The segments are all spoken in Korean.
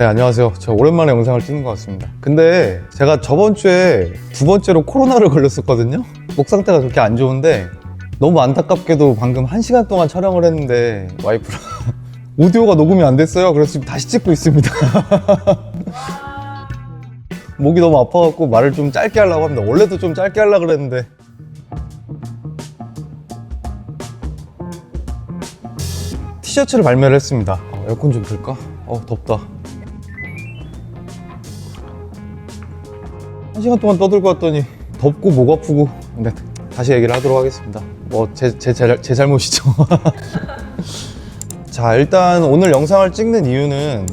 네, 안녕하세요. 저 오랜만에 영상을 찍는 것 같습니다. 근데 제가 저번 주에 두 번째로 코로나를 걸렸었거든요. 목 상태가 그렇게 안 좋은데 너무 안타깝게도 방금 1시간 동안 촬영을 했는데 와이프랑 오디오가 녹음이 안 됐어요. 그래서 지금 다시 찍고 있습니다. 목이 너무 아파갖고 말을 좀 짧게 하려고 합니다. 원래도 좀 짧게 하려고 그랬는데 티셔츠를 발매를 했습니다. 에어컨 좀 틀까? 덥다. 1시간 동안 떠들고 왔더니 덥고 목 아프고. 근데 다시 얘기를 하도록 하겠습니다. 뭐 제 잘못이죠. 자, 일단 오늘 영상을 찍는 이유는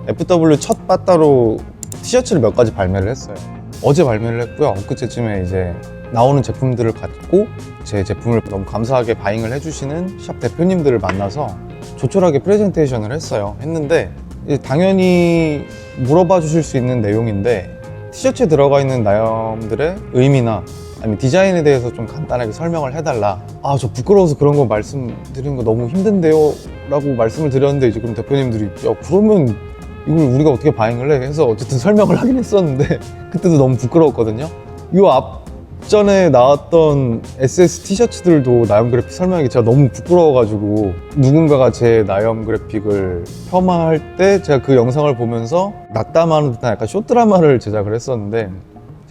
FW 첫 빠따로 티셔츠를 몇 가지 발매를 했어요. 어제 발매를 했고요. 엊그제쯤에 이제 나오는 제품들을 갖고 제 제품을 너무 감사하게 바잉을 해주시는 샵 대표님들을 만나서 조촐하게 프레젠테이션을 했는데 당연히 물어봐 주실 수 있는 내용인데 티셔츠에 들어가 있는 나염들의 의미나 아니면 디자인에 대해서 좀 간단하게 설명을 해달라. 저 부끄러워서 그런 거 말씀드리는 거 너무 힘든데요? 라고 말씀을 드렸는데 이제 그럼 대표님들이 그러면 이걸 우리가 어떻게 바잉을 해? 해서 어쨌든 설명을 하긴 했었는데 그때도 너무 부끄러웠거든요. 이 앞전에 나왔던 SS 티셔츠들도 나염 그래픽 설명하기 제가 너무 부끄러워가지고 누군가가 제 나염 그래픽을 폄하할 때 제가 그 영상을 보면서 낙담하는 듯한 약간 쇼드라마를 제작을 했었는데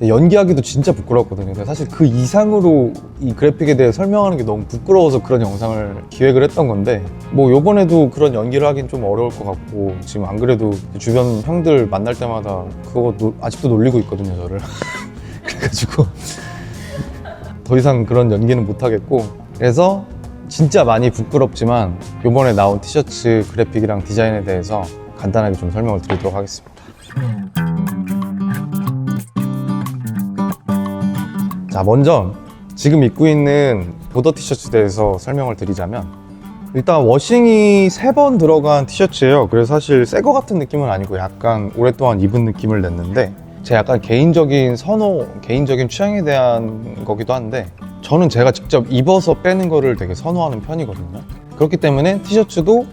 연기하기도 진짜 부끄러웠거든요. 사실 그 이상으로 이 그래픽에 대해 설명하는 게 너무 부끄러워서 그런 영상을 기획을 했던 건데 뭐 요번에도 그런 연기를 하긴 좀 어려울 것 같고 지금 안 그래도 주변 형들 만날 때마다 그거 아직도 놀리고 있거든요, 저를. 그래가지고 더 이상 그런 연기는 못 하겠고, 그래서 진짜 많이 부끄럽지만 요번에 나온 티셔츠 그래픽이랑 디자인에 대해서 간단하게 좀 설명을 드리도록 하겠습니다. 자, 먼저 지금 입고 있는 보더 티셔츠에 대해서 설명을 드리자면 일단 워싱이 3번 들어간 티셔츠예요. 그래서 사실 새 거 같은 느낌은 아니고 약간 오랫동안 입은 느낌을 냈는데 제 약간 개인적인 선호, 개인적인 취향에 대한 거기도 한데 저는 제가 직접 입어서 빼는 거를 되게 선호하는 편이거든요. 그렇기 때문에 티셔츠도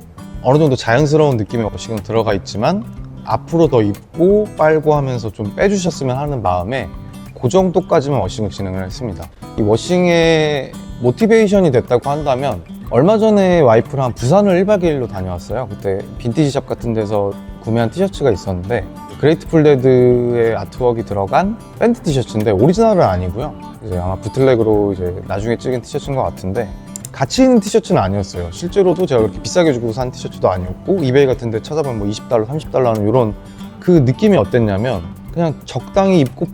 어느 정도 자연스러운 느낌의 워싱은 들어가 있지만 앞으로 더 입고 빨고 하면서 좀 빼주셨으면 하는 마음에 그 정도까지만 워싱을 진행을 했습니다. 이 워싱의 모티베이션이 됐다고 한다면 얼마 전에 와이프랑 부산을 1박 2일로 다녀왔어요. 그때 빈티지 샵 같은 데서 구매한 티셔츠가 있었는데 그레이트풀 데드의 아트웍이 들어간 밴드 티셔츠인데 오리지널은 아니고요. 이제 아마 부틀렉으로 이제 나중에 찍은 티셔츠인 것 같은데 가치 있는 티셔츠는 아니었어요. 실제로도 제가 그렇게 비싸게 주고 산 티셔츠도 아니었고 이베이 같은 데 찾아보면 뭐 $20, $30 하는 이런 그 느낌이 어땠냐면 그냥 적당히 입고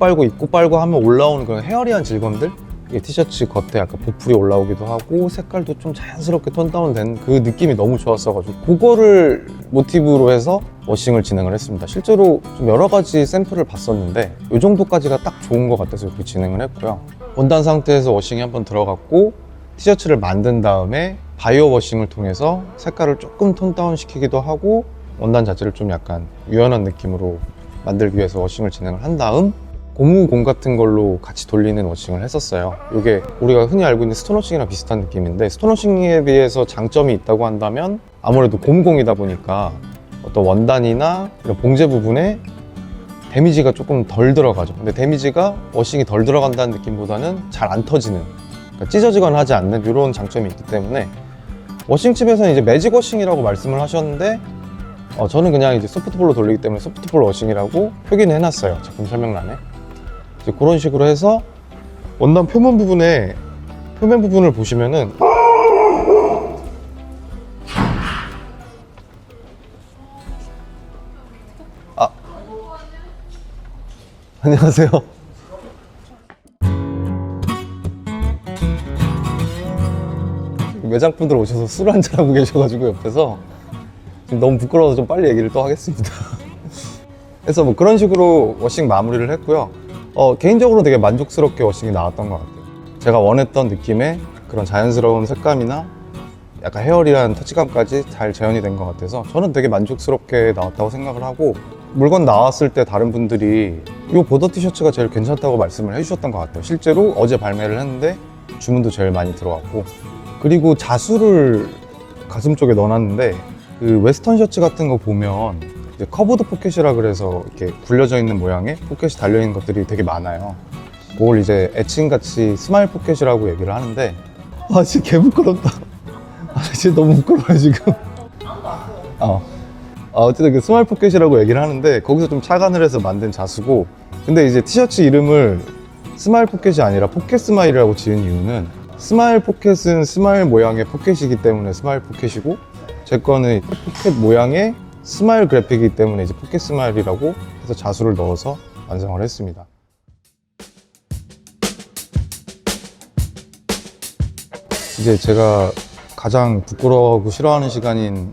빨고 하면 올라오는 그런 헤어리한 질감들? 이게 티셔츠 겉에 약간 보풀이 올라오기도 하고 색깔도 좀 자연스럽게 톤 다운된 그 느낌이 너무 좋았어가지고 그거를 모티브로 해서 워싱을 진행을 했습니다. 실제로 좀 여러 가지 샘플을 봤었는데 이 정도까지가 딱 좋은 것 같아서 이렇게 진행을 했고요. 원단 상태에서 워싱이 한번 들어갔고 티셔츠를 만든 다음에 바이오 워싱을 통해서 색깔을 조금 톤 다운 시키기도 하고 원단 자체를 좀 약간 유연한 느낌으로 만들기 위해서 워싱을 진행을 한 다음 고무공 같은 걸로 같이 돌리는 워싱을 했었어요. 이게 우리가 흔히 알고 있는 스톤워싱이랑 비슷한 느낌인데 스톤워싱에 비해서 장점이 있다고 한다면 아무래도 고무공이다 보니까 어떤 원단이나 이런 봉제 부분에 데미지가 조금 덜 들어가죠. 근데 데미지가 워싱이 덜 들어간다는 느낌보다는 잘 안 터지는, 그러니까 찢어지거나 하지 않는 이런 장점이 있기 때문에 워싱집에서는 이제 매직 워싱이라고 말씀을 하셨는데 저는 그냥 이제 소프트볼로 돌리기 때문에 소프트볼 워싱이라고 표기는 해놨어요. 제품 설명란에. 이제 그런 식으로 해서 원단 표면 부분을 보시면은 안녕하세요. 매장분들 오셔서 술 한잔하고 계셔가지고 옆에서 지금 너무 부끄러워서 좀 빨리 얘기를 또 하겠습니다. 그래서 뭐 그런 식으로 워싱 마무리를 했고요. 개인적으로 되게 만족스럽게 워싱이 나왔던 것 같아요. 제가 원했던 느낌의 그런 자연스러운 색감이나 약간 헤어리한 터치감까지 잘 재현이 된 것 같아서 저는 되게 만족스럽게 나왔다고 생각을 하고 물건 나왔을 때 다른 분들이 이 보더 티셔츠가 제일 괜찮다고 말씀을 해주셨던 것 같아요. 실제로 어제 발매를 했는데 주문도 제일 많이 들어왔고 그리고 자수를 가슴 쪽에 넣어놨는데 그 웨스턴 셔츠 같은 거 보면 이제 커브드 포켓이라 그래서 이렇게 굴려져 있는 모양의 포켓이 달려있는 것들이 되게 많아요. 그걸 이제 애칭같이 스마일 포켓이라고 얘기를 하는데, 아 진짜 개 부끄럽다. 아 진짜 너무 부끄러워요 지금. 어쨌든 그 스마일 포켓이라고 얘기를 하는데, 거기서 좀 착안을 해서 만든 자수고, 근데 이제 티셔츠 이름을 스마일 포켓이 아니라 포켓 스마일이라고 지은 이유는, 스마일 포켓은 스마일 모양의 포켓이기 때문에 스마일 포켓이고, 제 거는 포켓 모양의 스마일 그래픽이기 때문에 이제 포켓 스마일이라고 해서 자수를 넣어서 완성을 했습니다. 이제 제가 가장 부끄러워하고 싫어하는 시간인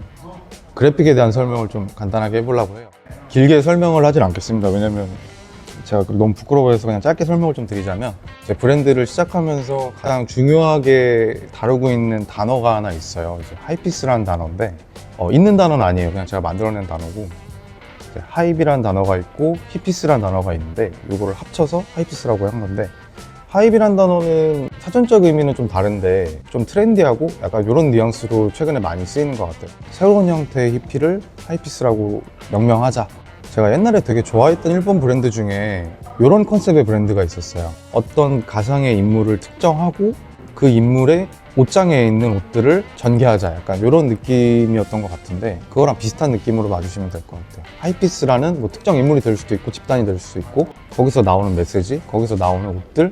그래픽에 대한 설명을 좀 간단하게 해보려고 해요. 길게 설명을 하진 않겠습니다. 왜냐면 제가 너무 부끄러워해서 그냥 짧게 설명을 좀 드리자면, 제 브랜드를 시작하면서 가장 중요하게 다루고 있는 단어가 하나 있어요. 이제 하이피스라는 단어인데, 있는 단어는 아니에요. 그냥 제가 만들어낸 단어고, 하이비라는 단어가 있고 히피스라는 단어가 있는데, 이거를 합쳐서 하이피스라고 한 건데, 하이비라는 단어는 사전적 의미는 좀 다른데 좀 트렌디하고 약간 이런 뉘앙스로 최근에 많이 쓰이는 것 같아요. 새로운 형태의 히피를 하이피스라고 명명하자. 제가 옛날에 되게 좋아했던 일본 브랜드 중에 이런 컨셉의 브랜드가 있었어요. 어떤 가상의 인물을 특정하고 그 인물의 옷장에 있는 옷들을 전개하자, 약간 이런 느낌이었던 것 같은데, 그거랑 비슷한 느낌으로 봐주시면 될 것 같아요. 하이피스라는 뭐 특정 인물이 될 수도 있고 집단이 될 수도 있고, 거기서 나오는 메시지, 거기서 나오는 옷들을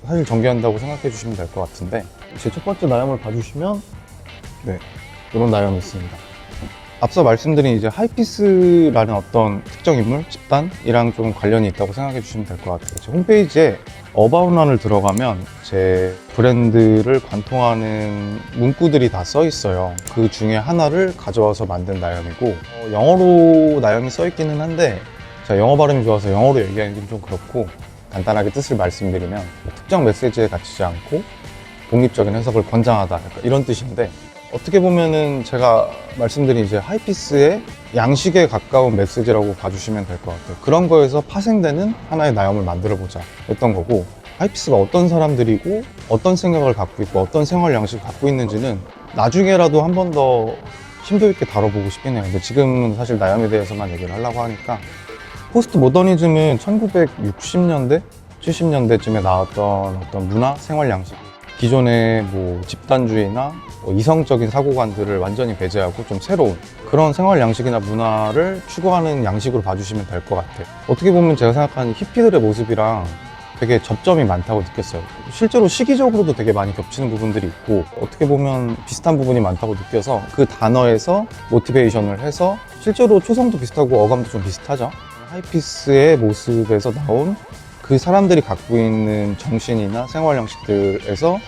사실 전개한다고 생각해 주시면 될 것 같은데, 제 첫 번째 나염을 봐주시면 이런 나염이 있습니다. 앞서 말씀드린 이제 하이피스라는 어떤 특정 인물, 집단이랑 좀 관련이 있다고 생각해 주시면 될 것 같아요. 제 홈페이지에 어바웃란을 들어가면 제 브랜드를 관통하는 문구들이 다 써 있어요. 그 중에 하나를 가져와서 만든 나염이고, 영어로 나염이 써 있기는 한데 제가 영어 발음이 좋아서 영어로 얘기하기는 좀 그렇고, 간단하게 뜻을 말씀드리면 특정 메시지에 갇히지 않고 독립적인 해석을 권장하다, 약간 이런 뜻인데, 어떻게 보면은 제가 말씀드린 이제 하이피스의 양식에 가까운 메시지라고 봐주시면 될 것 같아요. 그런 거에서 파생되는 하나의 나염을 만들어 보자 했던 거고, 하이피스가 어떤 사람들이고 어떤 생각을 갖고 있고 어떤 생활 양식을 갖고 있는지는 나중에라도 한 번 더 심도 있게 다뤄보고 싶긴 해요. 근데 지금은 사실 나염에 대해서만 얘기를 하려고 하니까, 포스트 모더니즘은 1960년대, 70년대쯤에 나왔던 어떤 문화, 생활 양식, 기존의 뭐 집단주의나 이성적인 사고관들을 완전히 배제하고 좀 새로운 그런 생활 양식이나 문화를 추구하는 양식으로 봐주시면 될 것 같아요. 어떻게 보면 제가 생각하는 히피들의 모습이랑 되게 접점이 많다고 느꼈어요. 실제로 시기적으로도 되게 많이 겹치는 부분들이 있고, 어떻게 보면 비슷한 부분이 많다고 느껴서 그 단어에서 모티베이션을 해서 실제로 초성도 비슷하고 어감도 좀 비슷하죠. 하이피스의 모습에서 나온 그 사람들이 갖고 있는 정신이나 생활 형식들에서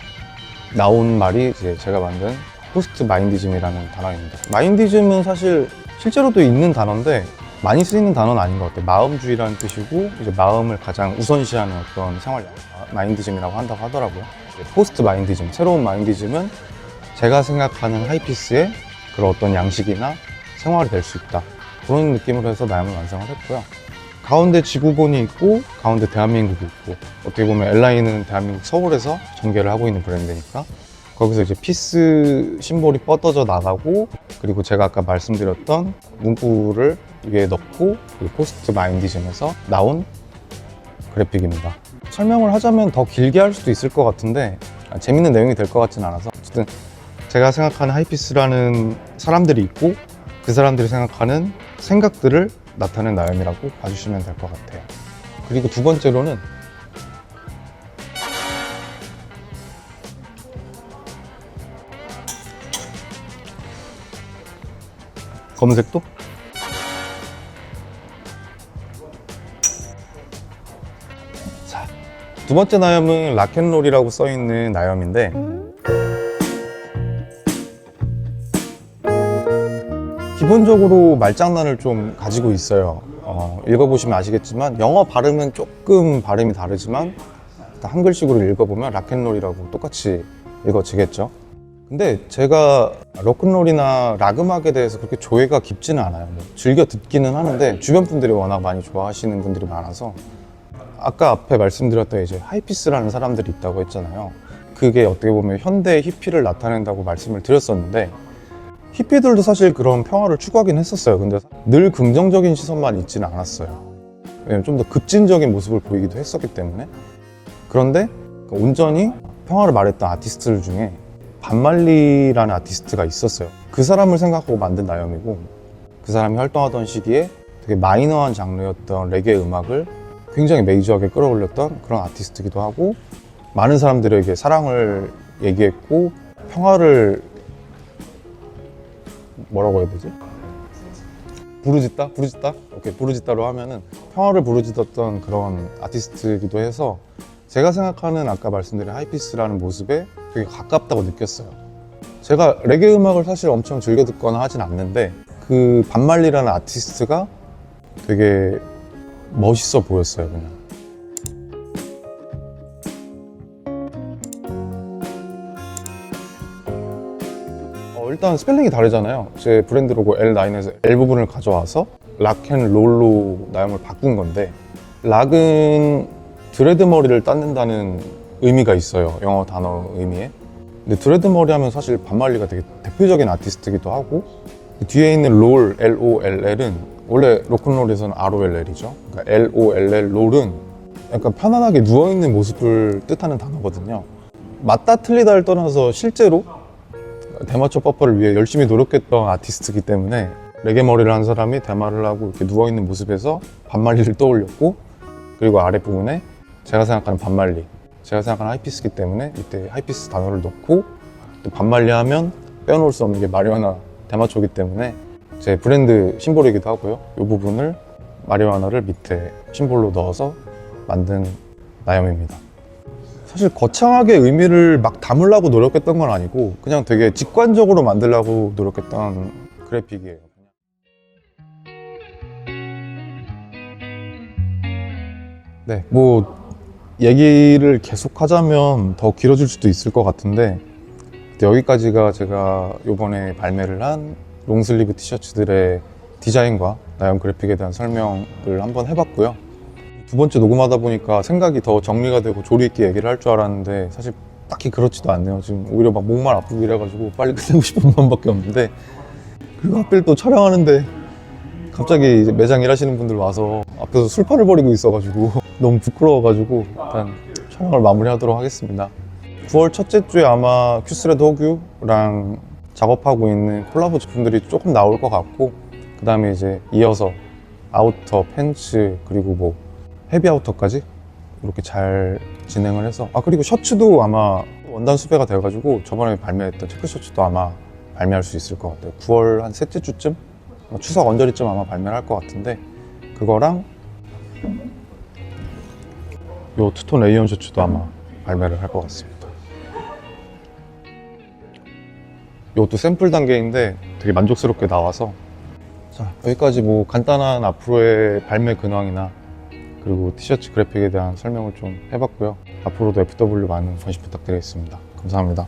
나온 말이 이제 제가 만든 포스트 마인디즘이라는 단어입니다. 마인디즘은 사실 실제로도 있는 단어인데 많이 쓰이는 단어는 아닌 것 같아요. 마음주의라는 뜻이고, 이제 마음을 가장 우선시하는 어떤 생활 마인디즘이라고 한다고 하더라고요. 포스트 마인디즘, 새로운 마인디즘은 제가 생각하는 하이피스의 그런 어떤 양식이나 생활이 될 수 있다, 그런 느낌으로 해서 나염을 완성을 했고요. 가운데 지구본이 있고 가운데 대한민국이 있고, 어떻게 보면 LI는 대한민국 서울에서 전개를 하고 있는 브랜드니까 거기서 이제 피스 심볼이 뻗어져 나가고, 그리고 제가 아까 말씀드렸던 문구를 위에 넣고, 포스트 마인디즘에서 나온 그래픽입니다. 설명을 하자면 더 길게 할 수도 있을 것 같은데 재밌는 내용이 될 것 같진 않아서, 어쨌든 제가 생각하는 하이피스라는 사람들이 있고 그 사람들이 생각하는 생각들을 나타낸 나염이라고 봐주시면 될 것 같아요. 그리고 두 번째로는 검은색도? 자, 두 번째 나염은 락앤롤이라고 써있는 나염인데, 기본적으로 말장난을 좀 가지고 있어요. 읽어보시면 아시겠지만 영어 발음은 조금 발음이 다르지만 한글식으로 읽어보면 락앤롤이라고 똑같이 읽어지겠죠. 근데 제가 락앤롤이나 락 음악에 대해서 그렇게 조예가 깊지는 않아요. 즐겨 듣기는 하는데 주변 분들이 워낙 많이 좋아하시는 분들이 많아서, 아까 앞에 말씀드렸던 이제 하이피스라는 사람들이 있다고 했잖아요. 그게 어떻게 보면 현대 히피를 나타낸다고 말씀을 드렸었는데, 히피들도 사실 그런 평화를 추구하긴 했었어요. 근데 늘 긍정적인 시선만 있지는 않았어요. 왜냐면 좀 더 급진적인 모습을 보이기도 했었기 때문에. 그런데 온전히 평화를 말했던 아티스트들 중에 반말리라는 아티스트가 있었어요. 그 사람을 생각하고 만든 나염이고, 그 사람이 활동하던 시기에 되게 마이너한 장르였던 레게 음악을 굉장히 메이저하게 끌어올렸던 그런 아티스트이기도 하고, 많은 사람들에게 사랑을 얘기했고 평화를 뭐라고 해야 되지? 부르짖다? 오케이, 부르짖다로 하면은 평화를 부르짖었던 그런 아티스트이기도 해서 제가 생각하는 아까 말씀드린 하이피스라는 모습에 되게 가깝다고 느꼈어요. 제가 레게 음악을 사실 엄청 즐겨 듣거나 하진 않는데 그 반말리라는 아티스트가 되게 멋있어 보였어요, 그냥. 일단 스펠링이 다르잖아요. 제 브랜드 로고 L9에서 L 부분을 가져와서 락앤롤로 나염을 바꾼 건데, 락은 드레드 머리를 닦는다는 의미가 있어요, 영어 단어 의미에. 근데 드레드 머리 하면 사실 반말리가 되게 대표적인 아티스트이기도 하고, 뒤에 있는 롤, LOLL은 원래 로큰롤에서는 ROLL이죠. 그러니까 LOLL, 롤은 약간 편안하게 누워있는 모습을 뜻하는 단어거든요. 맞다 틀리다를 떠나서 실제로 대마초 퍼퍼를 위해 열심히 노력했던 아티스트이기 때문에 레게 머리를 한 사람이 대마를 하고 이렇게 누워있는 모습에서 반말리를 떠올렸고, 그리고 아랫부분에 제가 생각하는 반말리, 제가 생각하는 하이피스이기 때문에 이때 하이피스 단어를 넣고, 또 반말리 하면 빼놓을 수 없는 게 마리화나 대마초이기 때문에 제 브랜드 심볼이기도 하고요. 이 부분을 마리화나를 밑에 심볼로 넣어서 만든 나염입니다. 사실 거창하게 의미를 막 담으려고 노력했던 건 아니고 그냥 되게 직관적으로 만들려고 노력했던 그래픽이에요. 네, 뭐 얘기를 계속 하자면 더 길어질 수도 있을 것 같은데, 여기까지가 제가 이번에 발매를 한 롱슬리브 티셔츠들의 디자인과 나염 그래픽에 대한 설명을 한번 해봤고요. 두 번째 녹음하다 보니까 생각이 더 정리가 되고 조리 있게 얘기를 할 줄 알았는데 사실 딱히 그렇지도 않네요. 지금 오히려 막 목만 아프고 이래가지고 빨리 끝내고 싶은 마음밖에 없는데, 그리고 하필 또 촬영하는데 갑자기 이제 매장 일하시는 분들 와서 앞에서 술판을 벌이고 있어가지고 너무 부끄러워가지고 일단 촬영을 마무리하도록 하겠습니다. 9월 첫째 주에 아마 큐스레드 호규랑 작업하고 있는 콜라보 제품들이 조금 나올 것 같고, 그 다음에 이제 이어서 아우터, 팬츠, 그리고 뭐 헤비 아우터까지 이렇게 잘 진행을 해서, 그리고 셔츠도 아마 원단 수배가 되어가지고 저번에 발매했던 체크 셔츠도 아마 발매할 수 있을 것 같아요. 9월 한 셋째 주쯤? 추석 언저리쯤 아마 발매를 할 것 같은데, 그거랑 요 투톤 레이온 셔츠도 아마 발매를 할 것 같습니다. 이것도 샘플 단계인데 되게 만족스럽게 나와서, 자, 여기까지 뭐 간단한 앞으로의 발매 근황이나 그리고 티셔츠 그래픽에 대한 설명을 좀 해봤고요. 앞으로도 FW 많은 관심 부탁드리겠습니다. 감사합니다.